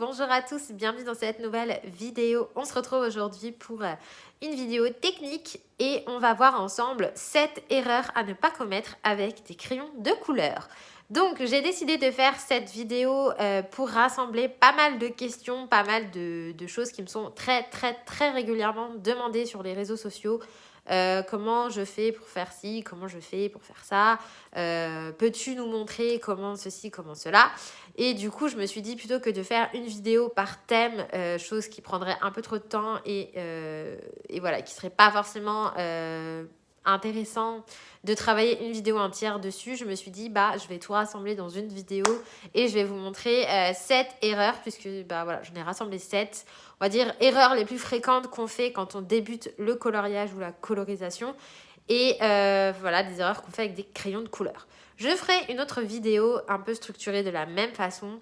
bonjour à tous, bienvenue dans cette nouvelle vidéo. On se retrouve aujourd'hui pour une vidéo technique et on va voir ensemble 7 erreurs à ne pas commettre avec des crayons de couleur. Donc j'ai décidé de faire cette vidéo pour rassembler pas mal de questions, pas mal de choses qui me sont très régulièrement demandées sur les réseaux sociaux. Comment je fais pour faire ci, comment je fais pour faire ça, peux-tu nous montrer comment ceci, comment cela. Et du coup je me suis dit plutôt que de faire une vidéo par thème, chose qui prendrait un peu trop de temps et voilà, qui serait pas forcément intéressant de travailler une vidéo entière dessus, je me suis dit je vais tout rassembler dans une vidéo et je vais vous montrer 7 erreurs, puisque voilà, j'en ai rassemblé 7, on va dire erreurs les plus fréquentes qu'on fait quand on débute le coloriage ou la colorisation, et voilà, des erreurs qu'on fait avec des crayons de couleur. Je ferai une autre vidéo un peu structurée de la même façon,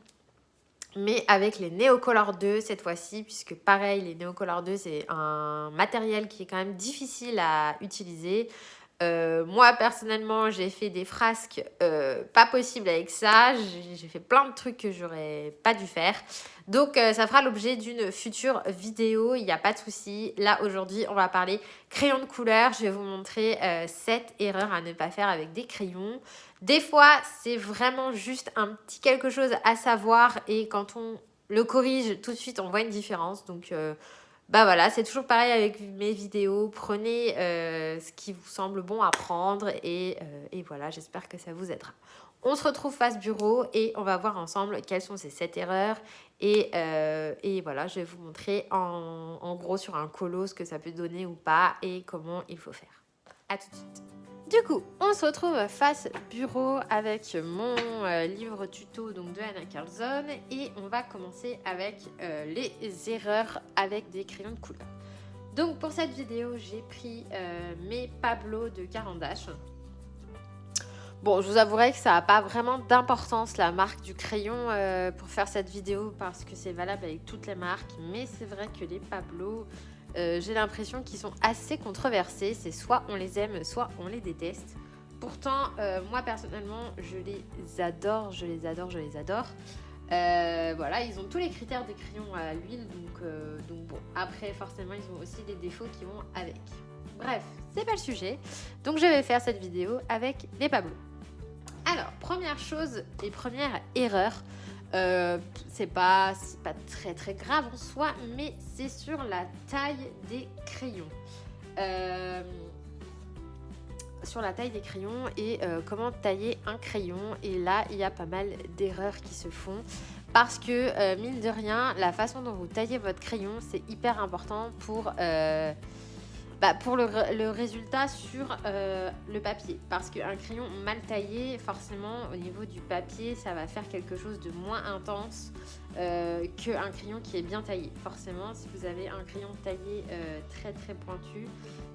mais avec les Neocolor 2 cette fois-ci, puisque pareil, les Neocolor 2 c'est un matériel qui est quand même difficile à utiliser. Moi personnellement j'ai fait des frasques pas possibles avec ça, j'ai fait plein de trucs que j'aurais pas dû faire, donc ça fera l'objet d'une future vidéo, il n'y a pas de souci. Là aujourd'hui on va parler crayons de couleur, je vais vous montrer 7 erreurs à ne pas faire avec des crayons. Des fois c'est vraiment juste un petit quelque chose à savoir et quand on le corrige tout de suite on voit une différence, donc voilà, c'est toujours pareil avec mes vidéos. Prenez ce qui vous semble bon à prendre et voilà, j'espère que ça vous aidera. On se retrouve face bureau et on va voir ensemble quelles sont ces 7 erreurs. Et voilà, je vais vous montrer en gros sur un colo ce que ça peut donner ou pas et comment il faut faire. À tout de suite. Du coup, on se retrouve face bureau avec mon livre tuto donc de Anna Carlson et on va commencer avec les erreurs avec des crayons de couleur. Donc pour cette vidéo, j'ai pris mes Pablo de Caran d'Ache. Bon, je vous avouerai que ça n'a pas vraiment d'importance la marque du crayon pour faire cette vidéo parce que c'est valable avec toutes les marques, mais c'est vrai que les Pablo, j'ai l'impression qu'ils sont assez controversés. C'est soit on les aime, soit on les déteste. Pourtant, moi personnellement, je les adore. Voilà, ils ont tous les critères des crayons à l'huile, donc bon. Après, forcément, ils ont aussi des défauts qui vont avec. Bref, c'est pas le sujet. Donc, je vais faire cette vidéo avec les Pablo. Alors, première chose et première erreur, c'est pas très grave en soi, mais c'est sur la taille des crayons. Sur la taille des crayons et comment tailler un crayon. Et là, il y a pas mal d'erreurs qui se font parce que, mine de rien, la façon dont vous taillez votre crayon, c'est hyper important pour le résultat sur le papier. Parce qu'un crayon mal taillé, forcément, au niveau du papier, ça va faire quelque chose de moins intense qu'un crayon qui est bien taillé. Forcément, si vous avez un crayon taillé très pointu,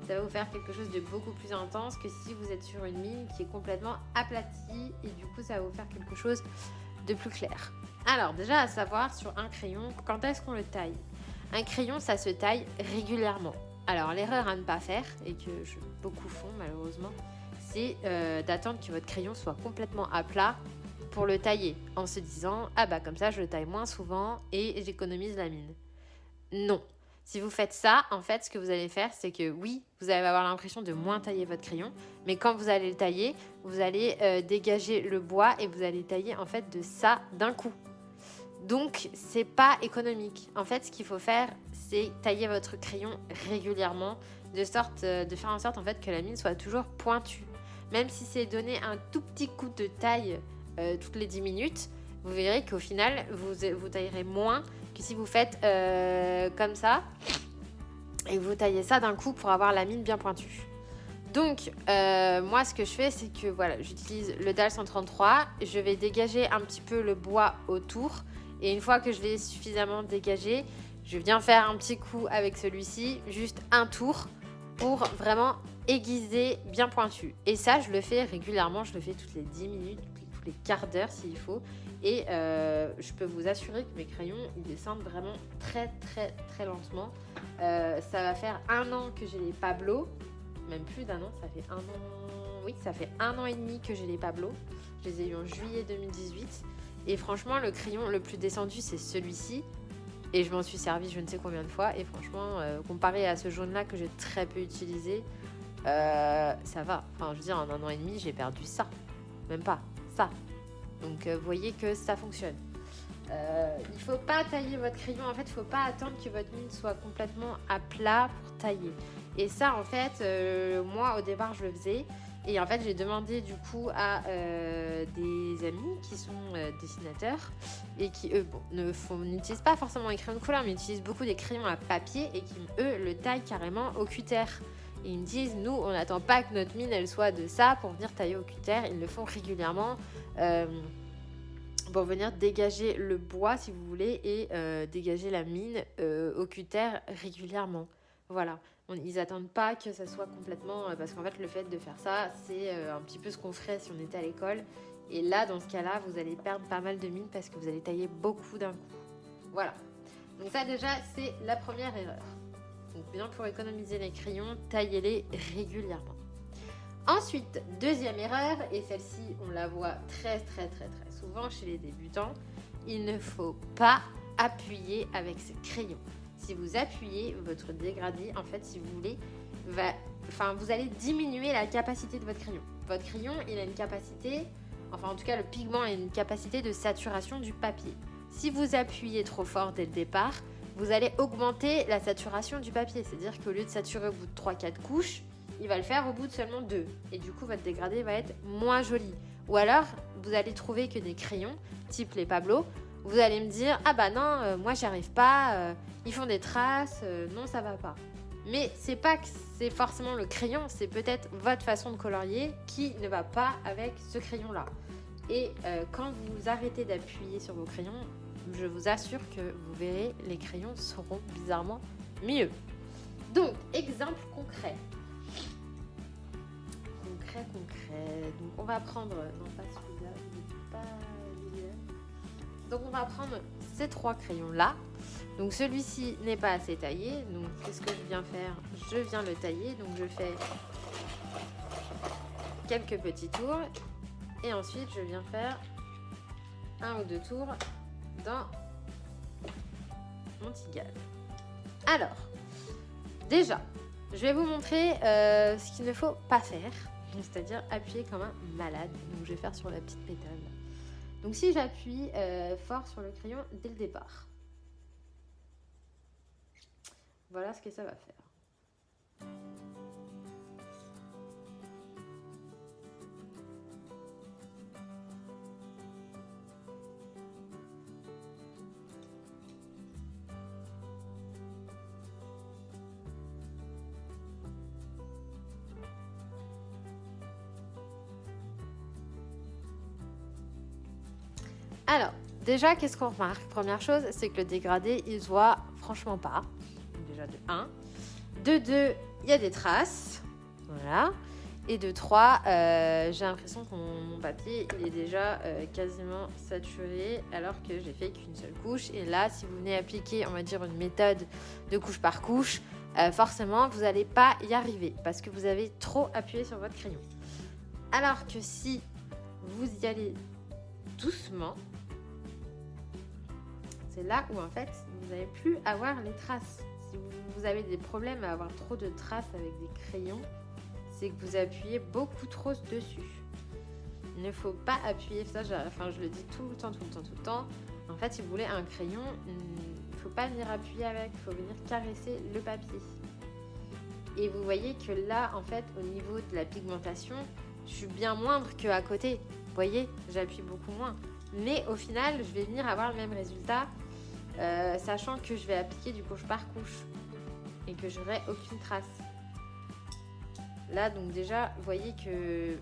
ça va vous faire quelque chose de beaucoup plus intense que si vous êtes sur une ligne qui est complètement aplatie et du coup, ça va vous faire quelque chose de plus clair. Alors, déjà à savoir sur un crayon, quand est-ce qu'on le taille ? Un crayon, ça se taille régulièrement. Alors, l'erreur à ne pas faire, et que beaucoup font malheureusement, c'est d'attendre que votre crayon soit complètement à plat pour le tailler, en se disant « Ah comme ça, je le taille moins souvent et j'économise la mine. » Non. Si vous faites ça, en fait, ce que vous allez faire, c'est que oui, vous allez avoir l'impression de moins tailler votre crayon, mais quand vous allez le tailler, vous allez dégager le bois et vous allez tailler en fait de ça d'un coup. Donc, c'est pas économique. En fait, ce qu'il faut faire, c'est tailler votre crayon régulièrement, de faire en sorte en fait que la mine soit toujours pointue. Même si c'est donner un tout petit coup de taille toutes les 10 minutes, vous verrez qu'au final, vous taillerez moins que si vous faites comme ça et vous taillez ça d'un coup pour avoir la mine bien pointue. Donc, moi, ce que je fais, c'est que voilà, j'utilise le DAL 133, je vais dégager un petit peu le bois autour. Et une fois que je l'ai suffisamment dégagé, je viens faire un petit coup avec celui-ci, juste un tour pour vraiment aiguiser bien pointu. Et ça, je le fais régulièrement, je le fais toutes les 10 minutes, tous les quarts d'heure s'il faut. Et je peux vous assurer que mes crayons, ils descendent vraiment très lentement. Ça va faire 1 an que j'ai les Pablo, même plus d'1 an, ça fait 1 an... Oui, ça fait 1 an et demi que j'ai les Pablo. Je les ai eu en juillet 2018. Et franchement, le crayon le plus descendu, c'est celui-ci. Et je m'en suis servi je ne sais combien de fois. Et franchement, comparé à ce jaune-là que j'ai très peu utilisé, ça va. Enfin, je veux dire, en 1 an et demi, j'ai perdu ça. Même pas, ça. Donc, vous voyez que ça fonctionne. Il ne faut pas tailler votre crayon. En fait, il ne faut pas attendre que votre mine soit complètement à plat pour tailler. Et ça, en fait, moi, au départ, je le faisais. Et en fait, j'ai demandé du coup à des amis qui sont dessinateurs et qui, eux, bon, n'utilisent pas forcément les crayons de couleur, mais utilisent beaucoup des crayons à papier et qui, eux, le taillent carrément au cutter. Et ils me disent, nous, on n'attend pas que notre mine, elle soit de ça pour venir tailler au cutter. Ils le font régulièrement pour venir dégager le bois, si vous voulez, et dégager la mine au cutter régulièrement. Voilà. Ils n'attendent pas que ça soit complètement... parce qu'en fait, le fait de faire ça, c'est un petit peu ce qu'on ferait si on était à l'école. Et là, dans ce cas-là, vous allez perdre pas mal de mine parce que vous allez tailler beaucoup d'un coup. Voilà. Donc ça, déjà, c'est la première erreur. Donc bien, pour économiser les crayons, taillez-les régulièrement. Ensuite, deuxième erreur, et celle-ci, on la voit très souvent chez les débutants, il ne faut pas appuyer avec ce crayon. Si vous appuyez, votre dégradé, en fait, si vous voulez, vous allez diminuer la capacité de votre crayon. Votre crayon, il a une capacité, enfin en tout cas le pigment a une capacité de saturation du papier. Si vous appuyez trop fort dès le départ, vous allez augmenter la saturation du papier. C'est-à-dire qu'au lieu de saturer au bout de 3-4 couches, il va le faire au bout de seulement 2. Et du coup, votre dégradé va être moins joli. Ou alors, vous allez trouver que des crayons, type les Pablo, vous allez me dire, ah bah non, moi j'y arrive pas, ils font des traces, non ça va pas. Mais c'est pas que c'est forcément le crayon, c'est peut-être votre façon de colorier qui ne va pas avec ce crayon-là. Et quand vous arrêtez d'appuyer sur vos crayons, je vous assure que vous verrez, les crayons seront bizarrement mieux. Donc, exemple concret. Donc on va prendre, non pas celui-là, donc on va prendre ces 3 crayons là. Donc celui-ci n'est pas assez taillé, donc qu'est-ce que je viens faire? Je viens le tailler, donc je fais quelques petits tours et ensuite je viens faire 1 ou 2 tours dans mon tigane. Alors, déjà, je vais vous montrer ce qu'il ne faut pas faire. C'est-à-dire appuyer comme un malade. Donc je vais faire sur la petite pétale. Donc si j'appuie fort sur le crayon dès le départ, voilà ce que ça va faire. Alors, déjà, qu'est-ce qu'on remarque? Première chose, c'est que le dégradé, il se voit franchement pas. Déjà de 1. De 2, il y a des traces. Voilà. Et de 3, j'ai l'impression que mon papier, il est déjà quasiment saturé alors que j'ai fait qu'une seule couche. Et là, si vous venez appliquer, on va dire, une méthode de couche par couche, forcément, vous n'allez pas y arriver parce que vous avez trop appuyé sur votre crayon. Alors que si vous y allez doucement, c'est là où en fait vous n'allez plus avoir les traces. Si vous avez des problèmes à avoir trop de traces avec des crayons, c'est que vous appuyez beaucoup trop dessus. Il ne faut pas appuyer, ça je le dis tout le temps. En fait, si vous voulez un crayon, il ne faut pas venir appuyer avec, il faut venir caresser le papier. Et vous voyez que là, en fait, au niveau de la pigmentation, je suis bien moindre qu'à côté. Vous voyez, j'appuie beaucoup moins. Mais au final, je vais venir avoir le même résultat, sachant que je vais appliquer du couche par couche et que j'aurai aucune trace. Là, donc déjà, vous voyez que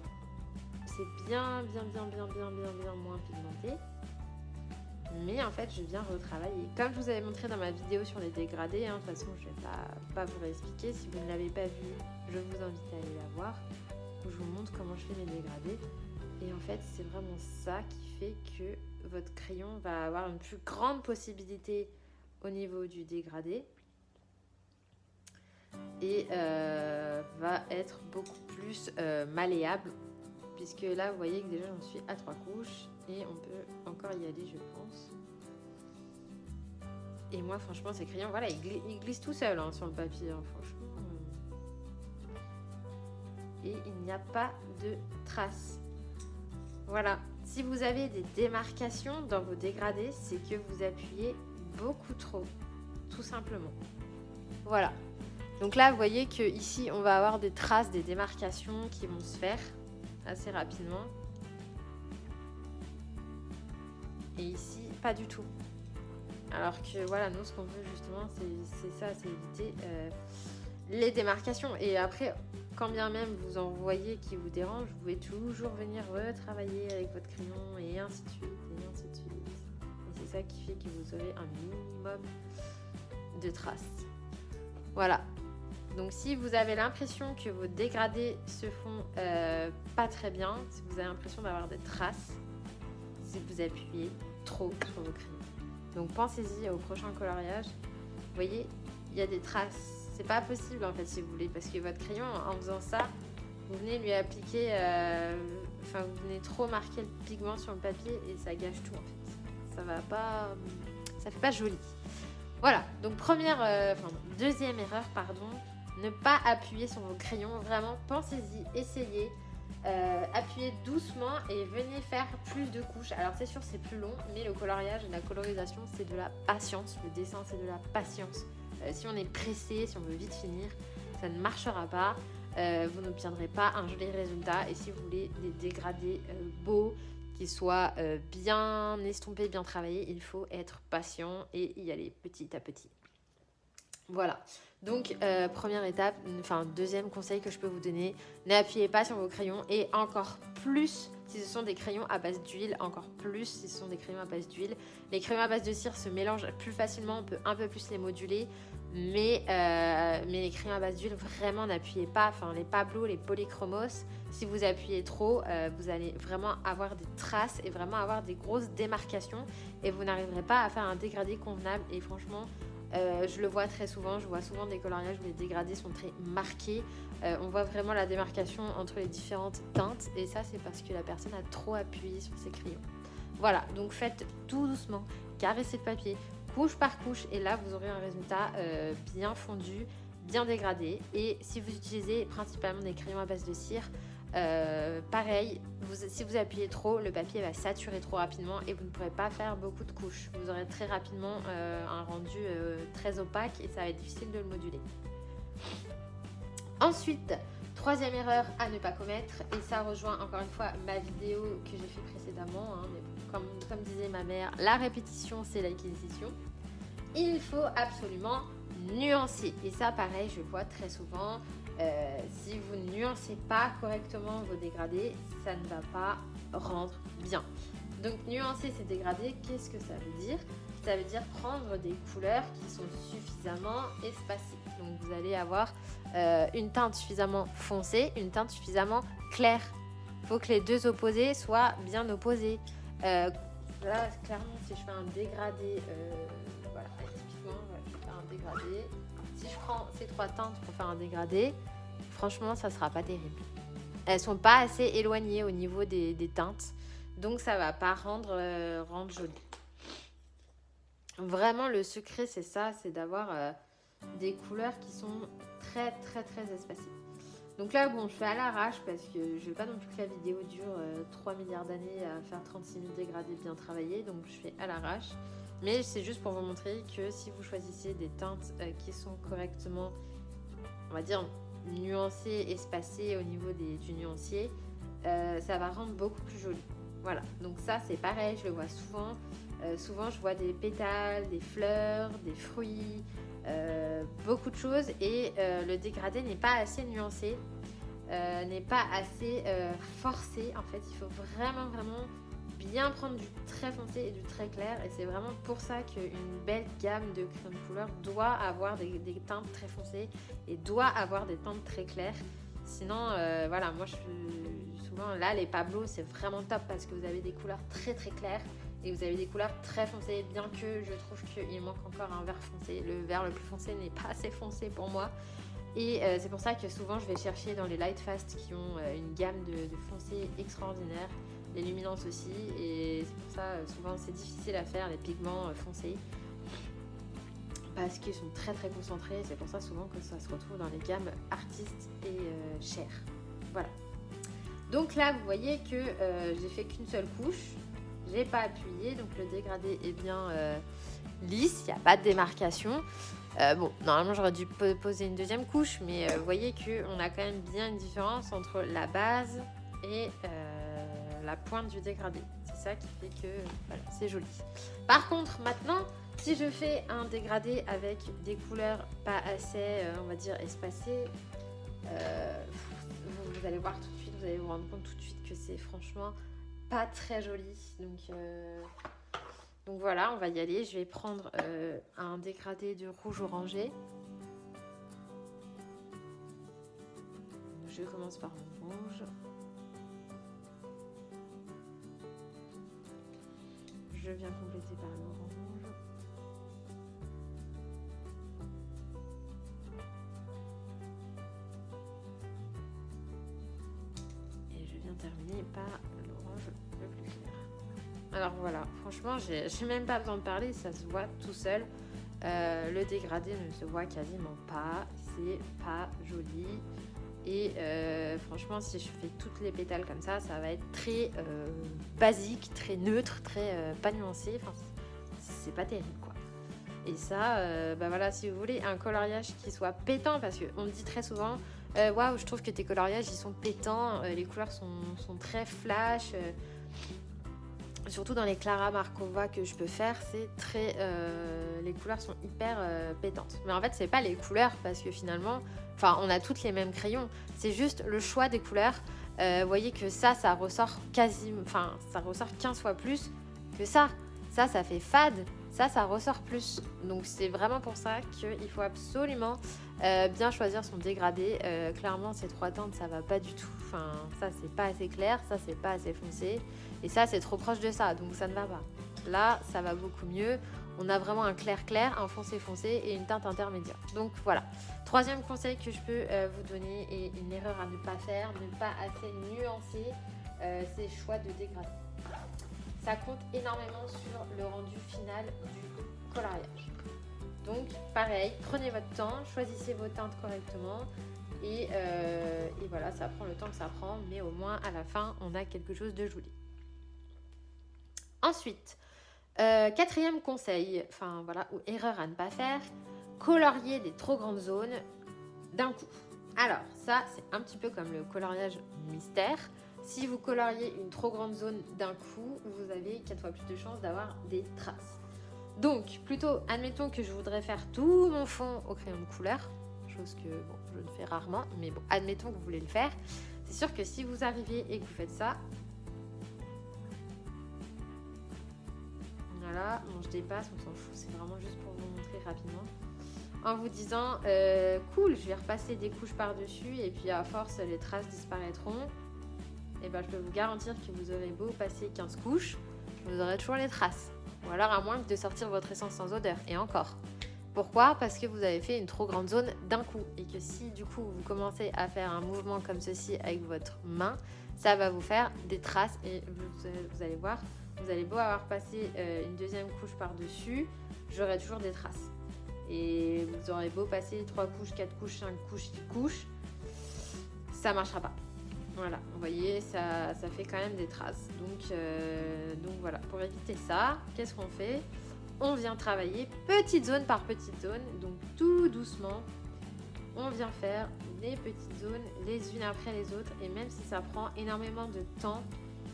c'est bien moins pigmenté. Mais en fait, je viens retravailler. Comme je vous avais montré dans ma vidéo sur les dégradés, de toute façon, je ne vais pas vous réexpliquer. Si vous ne l'avez pas vu, je vous invite à aller la voir, où je vous montre comment je fais mes dégradés. Et en fait, c'est vraiment ça qui fait que votre crayon va avoir une plus grande possibilité au niveau du dégradé et va être beaucoup plus malléable, puisque là, vous voyez que déjà, j'en suis à 3 couches Et on peut encore y aller, je pense. Et moi, franchement, ces crayons, voilà, ils glissent tout seuls hein, sur le papier, hein, franchement. Et il n'y a pas de traces. Voilà. Si vous avez des démarcations dans vos dégradés, c'est que vous appuyez beaucoup trop, tout simplement. Voilà. Donc là, vous voyez qu'ici, on va avoir des traces, des démarcations qui vont se faire assez rapidement. Et ici, pas du tout. Alors que voilà, nous, ce qu'on veut justement, c'est ça, c'est éviter les démarcations. Et après, quand bien même vous en voyez qui vous dérange, vous pouvez toujours venir retravailler avec votre crayon et ainsi de suite, et ainsi de suite. Et c'est ça qui fait que vous aurez un minimum de traces. Voilà. Donc si vous avez l'impression que vos dégradés se font pas très bien, si vous avez l'impression d'avoir des traces, c'est que vous appuyez trop sur vos crayons. Donc pensez-y au prochain coloriage. Vous voyez, il y a des traces. C'est pas possible en fait si vous voulez, parce que votre crayon, en faisant ça, vous venez lui appliquer, vous venez trop marquer le pigment sur le papier et ça gâche tout en fait. Ça va pas, ça fait pas joli. Voilà, donc deuxième erreur, pardon, ne pas appuyer sur vos crayons. Vraiment, pensez-y, essayez. Appuyez doucement et venez faire plus de couches. Alors c'est sûr c'est plus long, mais le coloriage et la colorisation c'est de la patience. Le dessin c'est de la patience. Si on est pressé, si on veut vite finir, ça ne marchera pas. Vous n'obtiendrez pas un joli résultat. Et si vous voulez des dégradés beaux, qui soient bien estompés, bien travaillés, il faut être patient et y aller petit à petit. Voilà, donc première étape, deuxième conseil que je peux vous donner, n'appuyez pas sur vos crayons et encore plus si ce sont des crayons à base d'huile, encore plus si ce sont des crayons à base d'huile. Les crayons à base de cire se mélangent plus facilement, on peut un peu plus les moduler, mais les crayons à base d'huile, vraiment n'appuyez pas, les Pablo, les polychromos, si vous appuyez trop, vous allez vraiment avoir des traces et vraiment avoir des grosses démarcations et vous n'arriverez pas à faire un dégradé convenable et franchement, je le vois très souvent, je vois souvent des coloriages où les dégradés sont très marqués. On voit vraiment la démarcation entre les différentes teintes et ça c'est parce que la personne a trop appuyé sur ses crayons. Voilà, donc faites tout doucement, caressez le papier, couche par couche et là vous aurez un résultat bien fondu, bien dégradé. Et si vous utilisez principalement des crayons à base de cire, pareil, si vous appuyez trop, le papier va saturer trop rapidement et vous ne pourrez pas faire beaucoup de couches. Vous aurez très rapidement un rendu très opaque et ça va être difficile de le moduler. Ensuite, troisième erreur à ne pas commettre, et ça rejoint encore une fois ma vidéo que j'ai fait précédemment, hein, mais comme disait ma mère, la répétition c'est l'acquisition. Il faut absolument nuancer et ça pareil je le vois très souvent. Si vous ne nuancez pas correctement vos dégradés, ça ne va pas rendre bien. Donc nuancer ces dégradés, qu'est-ce que ça veut dire? Ça veut dire prendre des couleurs qui sont suffisamment espacées. Donc vous allez avoir une teinte suffisamment foncée, une teinte suffisamment claire. Il faut que les deux opposés soient bien opposés. Là, clairement, si je fais un dégradé, voilà, typiquement, je vais faire un dégradé. Si je prends ces trois teintes pour faire un dégradé, franchement, ça ne sera pas terrible. Elles ne sont pas assez éloignées au niveau des teintes, donc ça ne va pas rendre joli. Vraiment, le secret, c'est ça, c'est d'avoir des couleurs qui sont très, très, très espacées. Donc là, bon, je fais à l'arrache parce que je ne veux pas non plus que la vidéo dure 3 milliards d'années à faire 36 000 dégradés bien travaillés, donc je fais à l'arrache. Mais c'est juste pour vous montrer que si vous choisissez des teintes qui sont correctement, on va dire, nuancées, espacées au niveau du nuancier, ça va rendre beaucoup plus joli. Voilà, donc ça c'est pareil, je le vois souvent. Souvent je vois des pétales, des fleurs, des fruits, beaucoup de choses et le dégradé n'est pas assez nuancé, n'est pas assez forcé. En fait, il faut vraiment bien prendre du très foncé et du très clair et c'est vraiment pour ça qu'une belle gamme de crayons de couleur doit avoir des teintes très foncées et doit avoir des teintes très claires. Sinon, voilà, moi je suis souvent là, les Pablo c'est vraiment top parce que vous avez des couleurs très très claires et vous avez des couleurs très foncées, bien que je trouve qu'il manque encore un vert foncé. Le vert le plus foncé n'est pas assez foncé pour moi. Et c'est pour ça que souvent je vais chercher dans les Light Fast qui ont une gamme de foncé extraordinaire. les luminances aussi, et c'est pour ça souvent c'est difficile à faire les pigments foncés parce qu'ils sont très très concentrés. C'est pour ça souvent que ça se retrouve dans les gammes artistes et chères. Voilà. Donc là vous voyez que j'ai fait qu'une seule couche, j'ai pas appuyé, donc le dégradé est bien lisse, il n'y a pas de démarcation. Bon, normalement j'aurais dû poser une deuxième couche, mais vous voyez qu'on a quand même bien une différence entre la base et la pointe du dégradé. C'est ça qui fait que voilà, c'est joli. Par contre, maintenant, si je fais un dégradé avec des couleurs pas assez, on va dire, espacées, vous allez voir tout de suite, vous allez vous rendre compte tout de suite que c'est franchement pas très joli. Donc voilà, on va y aller. Je vais prendre un dégradé de rouge orangé. Je commence par mon rouge. Je viens compléter par l'orange. Et je viens terminer par l'orange le plus clair. Alors voilà, franchement, j'ai même pas besoin de parler, ça se voit tout seul. Le dégradé ne se voit quasiment pas, c'est pas joli. Et franchement, si je fais toutes les pétales comme ça, ça va être très basique, très neutre, très pas nuancé. Enfin, c'est pas terrible, quoi. Et ça, bah voilà, si vous voulez un coloriage qui soit pétant, parce qu'on me dit très souvent, waouh, je trouve que tes coloriages ils sont pétants, les couleurs sont très flash. Surtout dans les Clara Markova que je peux faire, c'est très, les couleurs sont hyper pétantes. Mais en fait, c'est pas les couleurs parce que finalement, enfin, on a toutes les mêmes crayons. C'est juste le choix des couleurs. Vous voyez que ça ressort quasiment, enfin, ça ressort 15 fois plus que ça. Ça fait fade. Ça ressort plus. Donc c'est vraiment pour ça qu'il faut absolument bien choisir son dégradé. Clairement, ces trois teintes, ça va pas du tout. Enfin, ça c'est pas assez clair, ça c'est pas assez foncé. Et ça, c'est trop proche de ça, donc ça ne va pas. Là, ça va beaucoup mieux. On a vraiment un clair-clair, un foncé-foncé et une teinte intermédiaire. Donc voilà. Troisième conseil que je peux vous donner, et une erreur à ne pas faire, ne pas assez nuancer ses choix de dégradé. Ça compte énormément sur le rendu final du coloriage. Donc pareil, prenez votre temps, choisissez vos teintes correctement. Et voilà, ça prend le temps que ça prend, mais au moins à la fin, on a quelque chose de joli. Ensuite, quatrième conseil, enfin voilà, ou erreur à ne pas faire, colorier des trop grandes zones d'un coup. Alors ça, c'est un petit peu comme le coloriage mystère. Si vous coloriez une trop grande zone d'un coup, vous avez 4 fois plus de chances d'avoir des traces. Donc, plutôt, admettons que je voudrais faire tout mon fond au crayon de couleur, chose que bon, je ne fais rarement, mais bon, admettons que vous voulez le faire. C'est sûr que si vous arrivez et que vous faites ça, voilà, bon, je dépasse, on s'en fout, c'est vraiment juste pour vous montrer rapidement. En vous disant, cool, je vais repasser des couches par-dessus et puis à force, les traces disparaîtront. Et ben, je peux vous garantir que vous aurez beau passer 15 couches, vous aurez toujours les traces. Ou alors à moins de sortir votre essence sans odeur, et encore. Pourquoi ? Parce que vous avez fait une trop grande zone d'un coup. Et que si du coup vous commencez à faire un mouvement comme ceci avec votre main, ça va vous faire des traces et vous allez voir, vous allez beau avoir passé une deuxième couche par-dessus, j'aurai toujours des traces. Et vous aurez beau passer 3 couches, 4 couches, 5 couches, 6 couches, ça ne marchera pas. Voilà, vous voyez, ça fait quand même des traces. Donc voilà, pour éviter ça, qu'est-ce qu'on fait ? On vient travailler petite zone par petite zone, donc tout doucement, on vient faire des petites zones les unes après les autres. Et même si ça prend énormément de temps,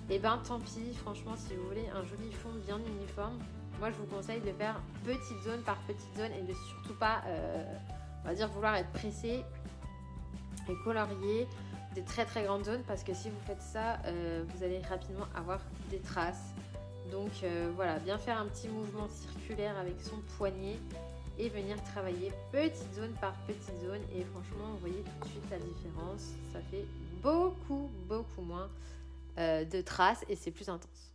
et ben tant pis, franchement, si vous voulez un joli fond bien uniforme, moi je vous conseille de faire petite zone par petite zone et de surtout pas, on va dire, vouloir être pressé et colorier des très très grandes zones, parce que si vous faites ça, vous allez rapidement avoir des traces. Donc voilà, bien faire un petit mouvement circulaire avec son poignet et venir travailler petite zone par petite zone. Et franchement, vous voyez tout de suite la différence. Ça fait beaucoup moins de traces et c'est plus intense.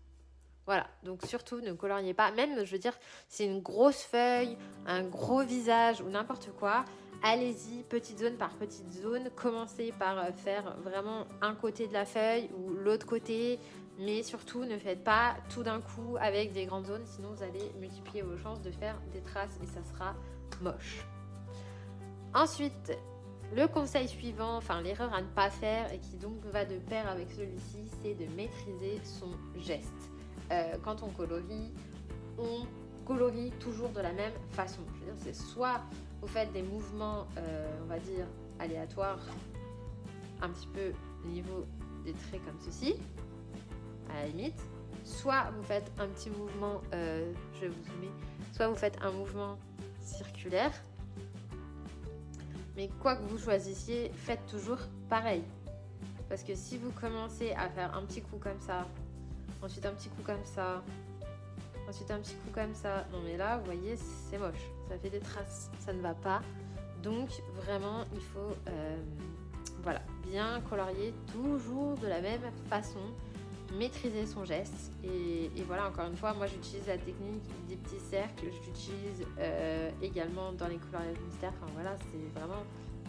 Voilà, donc surtout ne coloriez pas, même je veux dire, c'est une grosse feuille, un gros visage ou n'importe quoi. Allez-y, petite zone par petite zone. Commencez par faire vraiment un côté de la feuille ou l'autre côté. Mais surtout, ne faites pas tout d'un coup avec des grandes zones, sinon vous allez multiplier vos chances de faire des traces et ça sera moche. Ensuite, le conseil suivant, enfin l'erreur à ne pas faire et qui donc va de pair avec celui-ci, c'est de maîtriser son geste. Quand on colorie toujours de la même façon. Je veux dire, c'est soit vous faites des mouvements, on va dire, aléatoires, un petit peu au niveau des traits comme ceci, à la limite, soit vous faites un petit mouvement, je vais vous zoomer, soit vous faites un mouvement circulaire, mais quoi que vous choisissiez, faites toujours pareil. Parce que si vous commencez à faire un petit coup comme ça, ensuite un petit coup comme ça, ensuite un petit coup comme ça, non mais là, vous voyez, c'est moche, ça fait des traces, ça ne va pas. Donc vraiment, il faut voilà, bien colorier toujours de la même façon, maîtriser son geste. Et voilà, encore une fois, moi j'utilise la technique des petits cercles, j'utilise également dans les coloriages mystères. Enfin voilà, c'est vraiment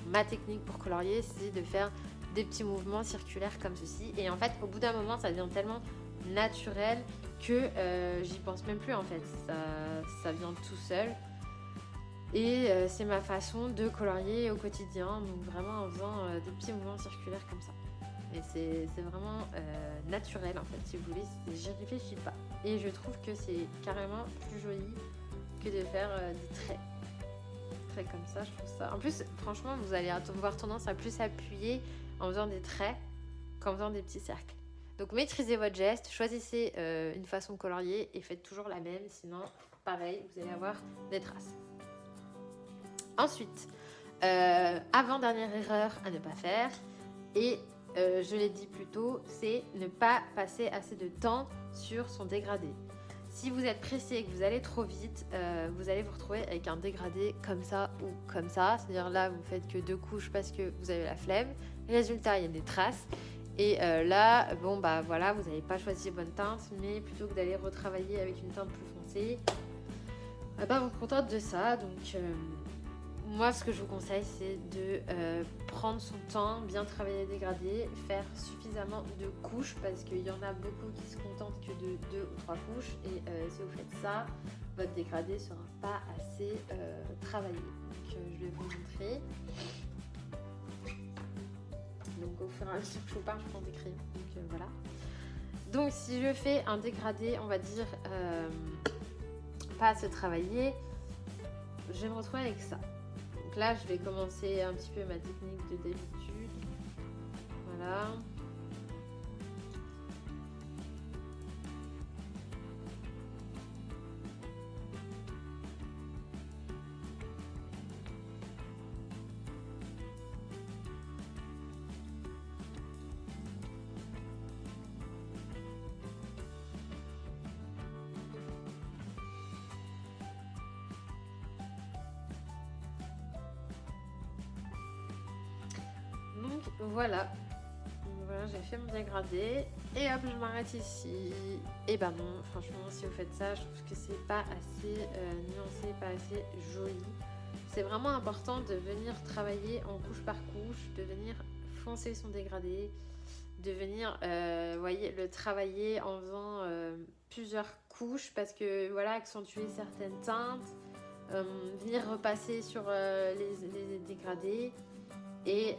ma technique pour colorier, c'est de faire des petits mouvements circulaires comme ceci. Et en fait, au bout d'un moment, ça devient tellement naturel que j'y pense même plus en fait. Ça vient tout seul. Et c'est ma façon de colorier au quotidien, donc vraiment en faisant des petits mouvements circulaires comme ça. Et c'est vraiment naturel en fait, si vous voulez, j'y réfléchis pas. Et je trouve que c'est carrément plus joli que de faire des traits. Traits comme ça, je trouve ça. En plus, franchement, vous allez avoir tendance à plus appuyer en faisant des traits qu'en faisant des petits cercles. Donc maîtrisez votre geste, choisissez une façon de colorier et faites toujours la même, sinon pareil, vous allez avoir des traces. Ensuite, avant-dernière erreur à ne pas faire, et je l'ai dit plus tôt, c'est ne pas passer assez de temps sur son dégradé. Si vous êtes pressé et que vous allez trop vite, vous allez vous retrouver avec un dégradé comme ça ou comme ça. C'est-à-dire là, vous faites que 2 couches parce que vous avez la flemme. Résultat, il y a des traces. Et là, bon bah voilà, vous n'avez pas choisi les bonnes teintes, mais plutôt que d'aller retravailler avec une teinte plus foncée, bah on se contente de ça. Donc moi, ce que je vous conseille, c'est de prendre son temps, bien travailler les dégradés, faire suffisamment de couches parce qu'il y en a beaucoup qui se contentent que de 2 ou 3 couches. Et si vous faites ça, votre dégradé ne sera pas assez travaillé. Donc je vais vous montrer. Donc au fur et à mesure que je vous parle, je prends des crayons. Donc voilà. Donc si je fais un dégradé, on va dire pas assez travaillé, je vais me retrouver avec ça. Donc là, je vais commencer un petit peu ma technique de d'habitude. Voilà. Donc voilà, j'ai fait mon dégradé et hop, je m'arrête ici. Et ben non, franchement, si vous faites ça, je trouve que c'est pas assez nuancé, pas assez joli. C'est vraiment important de venir travailler en couche par couche, de venir foncer son dégradé, de venir, voyez, le travailler en faisant plusieurs couches parce que voilà, accentuer certaines teintes, venir repasser sur les dégradés. Et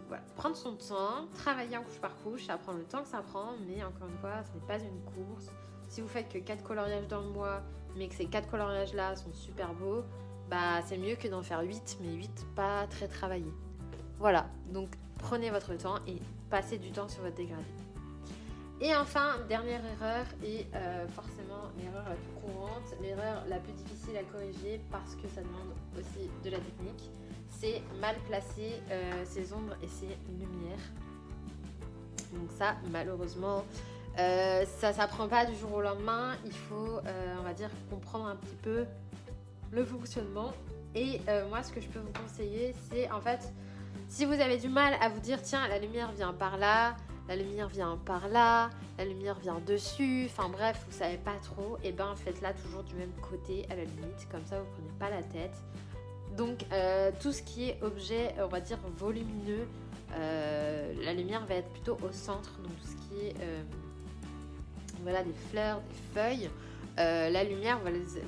voilà, prendre son temps, travailler en couche par couche, ça prend le temps que ça prend, mais encore une fois, ce n'est pas une course. Si vous faites que 4 coloriages dans le mois, mais que ces 4 coloriages-là sont super beaux, bah c'est mieux que d'en faire 8, mais 8 pas très travaillés. Voilà, donc prenez votre temps et passez du temps sur votre dégradé. Et enfin, dernière erreur, et forcément l'erreur la plus courante, l'erreur la plus difficile à corriger parce que ça demande aussi de la technique, c'est mal placer ses ombres et ses lumières. Donc ça, malheureusement, ça s'apprend pas du jour au lendemain. Il faut, on va dire, comprendre un petit peu le fonctionnement. Et moi, ce que je peux vous conseiller, c'est en fait, si vous avez du mal à vous dire, tiens, la lumière vient par là, la lumière vient par là, la lumière vient dessus, enfin bref, vous savez pas trop, et ben faites-la toujours du même côté à la limite, comme ça vous prenez pas la tête. Donc tout ce qui est objet, on va dire volumineux, la lumière va être plutôt au centre, donc tout ce qui est voilà, des fleurs, des feuilles. La lumière,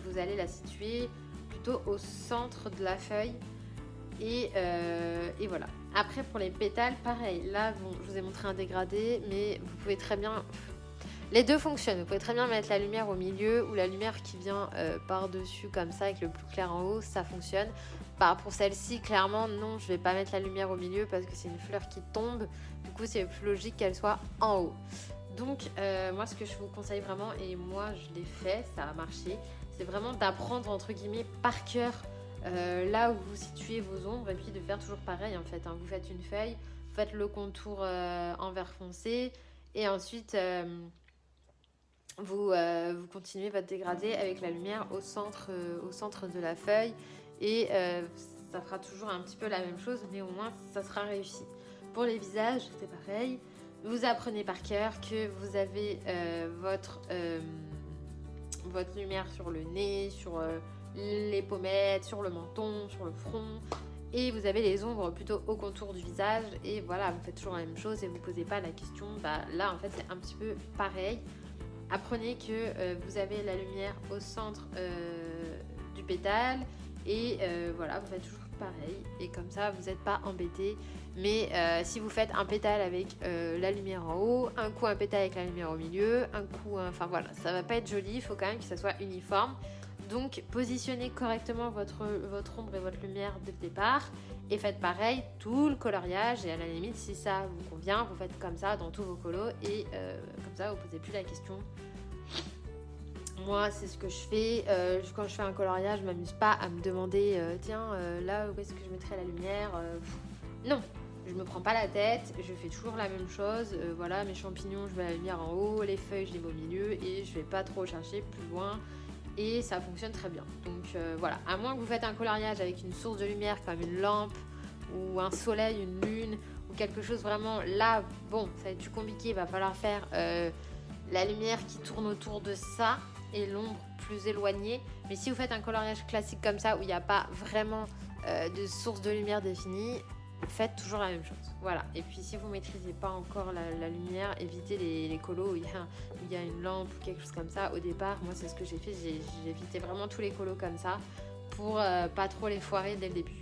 vous allez la situer plutôt au centre de la feuille. Et voilà. Après, pour les pétales, pareil. Là, bon, je vous ai montré un dégradé, mais vous pouvez très bien... Les deux fonctionnent. Vous pouvez très bien mettre la lumière au milieu ou la lumière qui vient par-dessus comme ça avec le plus clair en haut, ça fonctionne. Pour celle-ci, clairement, non, je vais pas mettre la lumière au milieu parce que c'est une fleur qui tombe. Du coup, c'est plus logique qu'elle soit en haut. Donc, moi, ce que je vous conseille vraiment, et moi, je l'ai fait, ça a marché, c'est vraiment d'apprendre, entre guillemets, par cœur là où vous situez vos ombres et puis de faire toujours pareil, en fait. Hein. Vous faites une feuille, vous faites le contour en vert foncé et ensuite... vous continuez votre dégradé avec la lumière au centre de la feuille et ça fera toujours un petit peu la même chose, mais au moins ça sera réussi. Pour les visages, c'est pareil. Vous apprenez par cœur que vous avez votre lumière sur le nez, sur les pommettes, sur le menton, sur le front. Et vous avez les ombres plutôt au contour du visage. Et voilà, vous faites toujours la même chose et vous ne posez pas la question. Là, en fait, c'est un petit peu pareil. Apprenez que vous avez la lumière au centre du pétale et voilà, vous faites toujours pareil et comme ça vous n'êtes pas embêté. Mais si vous faites un pétale avec la lumière en haut, un coup un pétale avec la lumière au milieu, un coup, enfin voilà, ça va pas être joli, il faut quand même que ça soit uniforme. Donc positionnez correctement votre ombre et votre lumière dès le départ et faites pareil tout le coloriage et à la limite si ça vous convient vous faites comme ça dans tous vos colos et comme ça vous ne posez plus la question. Moi c'est ce que je fais quand je fais un coloriage, je m'amuse pas à me demander tiens là où est-ce que je mettrais la lumière non, je me prends pas la tête, je fais toujours la même chose, voilà mes champignons je mets la lumière en haut, les feuilles je les mets au milieu et je vais pas trop chercher plus loin. Et ça fonctionne très bien. Donc voilà, à moins que vous faites un coloriage avec une source de lumière comme une lampe ou un soleil, une lune ou quelque chose vraiment là, bon, ça va être plus compliqué, il va falloir faire la lumière qui tourne autour de ça et l'ombre plus éloignée. Mais si vous faites un coloriage classique comme ça où il n'y a pas vraiment de source de lumière définie, faites toujours la même chose. Voilà. Et puis si vous ne maîtrisez pas encore la lumière, évitez les colos où il y a une lampe ou quelque chose comme ça. Au départ, moi c'est ce que j'ai fait, j'ai évité vraiment tous les colos comme ça pour pas trop les foirer dès le début.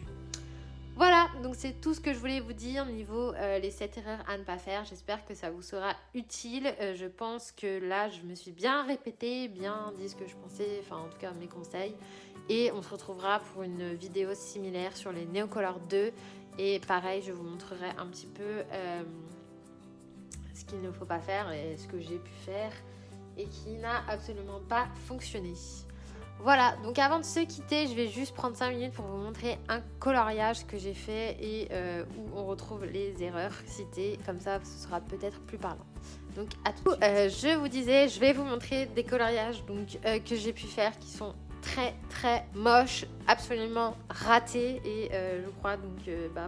Voilà, donc c'est tout ce que je voulais vous dire niveau les 7 erreurs à ne pas faire. J'espère que ça vous sera utile. Je pense que là, je me suis bien répétée, bien dit ce que je pensais, enfin en tout cas mes conseils. Et on se retrouvera pour une vidéo similaire sur les Neocolor 2. Et pareil, je vous montrerai un petit peu ce qu'il ne faut pas faire et ce que j'ai pu faire et qui n'a absolument pas fonctionné. Voilà, donc avant de se quitter, je vais juste prendre 5 minutes pour vous montrer un coloriage que j'ai fait et où on retrouve les erreurs citées. Comme ça, ce sera peut-être plus parlant. Donc à tout. Je vous disais, je vais vous montrer des coloriages que j'ai pu faire qui sont très très moches, absolument ratés et je crois donc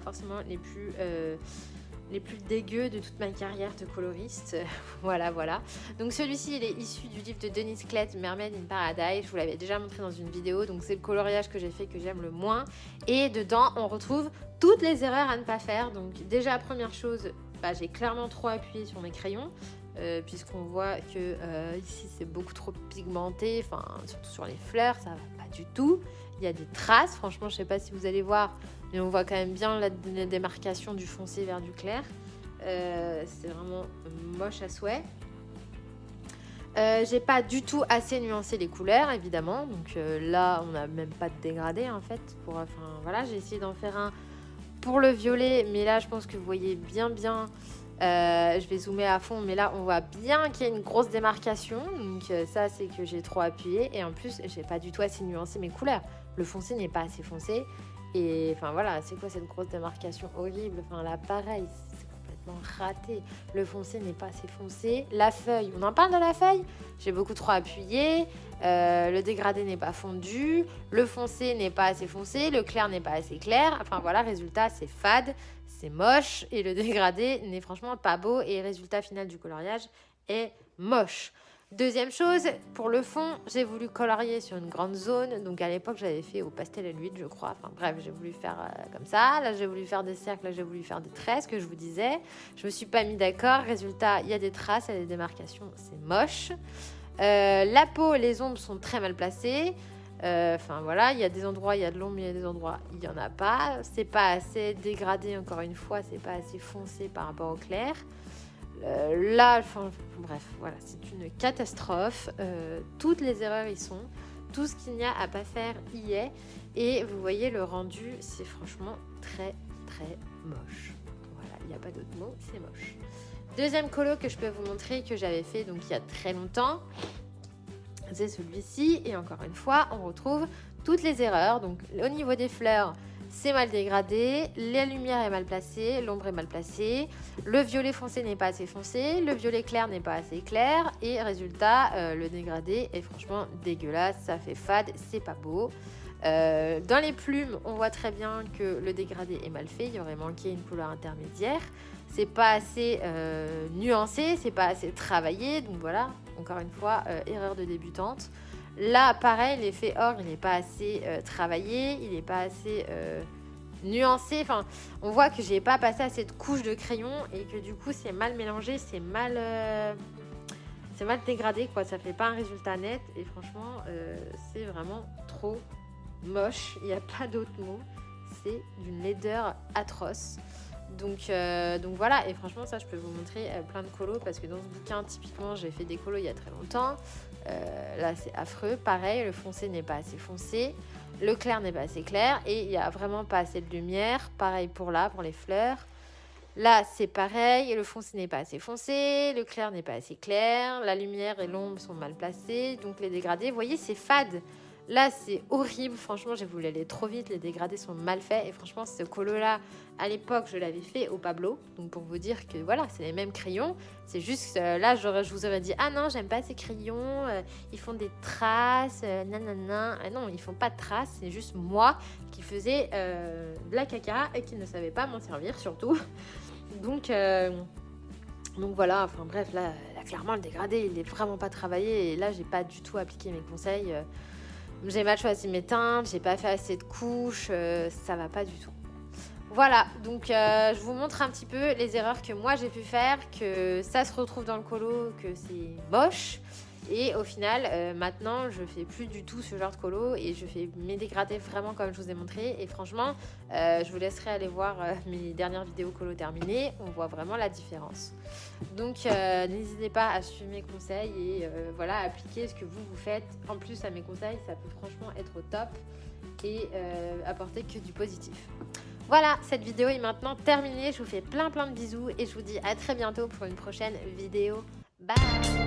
forcément les plus dégueux de toute ma carrière de coloriste. voilà. Donc celui-ci, il est issu du livre de Denise Klett, Mermaid in Paradise. Je vous l'avais déjà montré dans une vidéo. Donc c'est le coloriage que j'ai fait que j'aime le moins. Et dedans, on retrouve toutes les erreurs à ne pas faire. Donc déjà, première chose, j'ai clairement trop appuyé sur mes crayons. Puisqu'on voit que ici c'est beaucoup trop pigmenté, enfin surtout sur les fleurs, ça va pas du tout. Il y a des traces, franchement je sais pas si vous allez voir, mais on voit quand même bien la démarcation du foncé vers du clair. C'est vraiment moche à souhait. J'ai pas du tout assez nuancé les couleurs évidemment, donc là on n'a même pas de dégradé en fait. Voilà, j'ai essayé d'en faire un pour le violet, mais là je pense que vous voyez bien. Je vais zoomer à fond, mais là on voit bien qu'il y a une grosse démarcation. Donc ça c'est que j'ai trop appuyé et en plus j'ai pas du tout assez nuancé mes couleurs. Le foncé n'est pas assez foncé et enfin voilà, c'est quoi cette grosse démarcation horrible. Enfin là pareil, c'est complètement raté. Le foncé n'est pas assez foncé. La feuille, on en parle de la feuille. J'ai beaucoup trop appuyé. Le dégradé n'est pas fondu. Le foncé n'est pas assez foncé. Le clair n'est pas assez clair. Enfin voilà, résultat c'est fade. C'est moche et le dégradé n'est franchement pas beau et le résultat final du coloriage est moche. Deuxième chose, pour le fond, j'ai voulu colorier sur une grande zone. Donc à l'époque, j'avais fait au pastel à l'huile, je crois. Enfin bref, j'ai voulu faire comme ça. Là, j'ai voulu faire des cercles, là, j'ai voulu faire des traits, ce que je vous disais. Je me suis pas mis d'accord. Résultat, il y a des traces, il y a des démarcations, c'est moche. La peau, les ombres sont très mal placées. Enfin voilà, il y a des endroits, il y a de l'ombre, il y a des endroits, il n'y en a pas. C'est pas assez dégradé, encore une fois, c'est pas assez foncé par rapport au clair. Là, enfin, bref, voilà, c'est une catastrophe. Toutes les erreurs y sont. Tout ce qu'il n'y a à pas faire y est. Et vous voyez, le rendu, c'est franchement très, très moche. Voilà, il n'y a pas d'autre mot, c'est moche. Deuxième colo que je peux vous montrer, que j'avais fait donc il y a très longtemps, c'est celui-ci. Et encore une fois, on retrouve toutes les erreurs. Donc, au niveau des fleurs, c'est mal dégradé, la lumière est mal placée, l'ombre est mal placée, le violet foncé n'est pas assez foncé, le violet clair n'est pas assez clair, et résultat, le dégradé est franchement dégueulasse, ça fait fade, c'est pas beau. Dans les plumes, on voit très bien que le dégradé est mal fait, il y aurait manqué une couleur intermédiaire, c'est pas assez nuancé, c'est pas assez travaillé, donc voilà, encore une fois, erreur de débutante. Là, pareil, l'effet or, il n'est pas assez travaillé, il n'est pas assez nuancé. Enfin, on voit que j'ai pas passé assez de couches de crayon et que du coup, c'est mal mélangé, c'est mal dégradé, quoi. Ça fait pas un résultat net et franchement, c'est vraiment trop moche. Il n'y a pas d'autre mot. C'est d'une laideur atroce. Donc voilà, et franchement ça je peux vous montrer plein de colos parce que dans ce bouquin typiquement j'ai fait des colos il y a très longtemps. Là c'est affreux, pareil, le foncé n'est pas assez foncé, le clair n'est pas assez clair et il n'y a vraiment pas assez de lumière. Pareil pour là, pour les fleurs. Là c'est pareil, le foncé n'est pas assez foncé, le clair n'est pas assez clair, la lumière et l'ombre sont mal placées, donc les dégradés, vous voyez c'est fade. Là, c'est horrible. Franchement, j'ai voulu aller trop vite. Les dégradés sont mal faits. Et franchement, ce colo-là, à l'époque, je l'avais fait au Pablo. Donc, pour vous dire que voilà, c'est les mêmes crayons. C'est juste là, je vous aurais dit, ah non, j'aime pas ces crayons. Ils font des traces. Nanana. Non, ils font pas de traces. C'est juste moi qui faisais de la caca et qui ne savais pas m'en servir, surtout. Donc voilà, enfin bref, là, clairement, le dégradé, il est vraiment pas travaillé. Et là, j'ai pas du tout appliqué mes conseils. J'ai mal choisi mes teintes, j'ai pas fait assez de couches, ça va pas du tout. Voilà, donc je vous montre un petit peu les erreurs que moi j'ai pu faire, que ça se retrouve dans le colo, que c'est moche. Et au final, maintenant, je fais plus du tout ce genre de colo et je fais mes dégradés vraiment comme je vous ai montré. Et franchement, je vous laisserai aller voir mes dernières vidéos colo terminées. On voit vraiment la différence. Donc, n'hésitez pas à suivre mes conseils et voilà, appliquer ce que vous faites. En plus, à mes conseils, ça peut franchement être au top et apporter que du positif. Voilà, cette vidéo est maintenant terminée. Je vous fais plein de bisous et je vous dis à très bientôt pour une prochaine vidéo. Bye!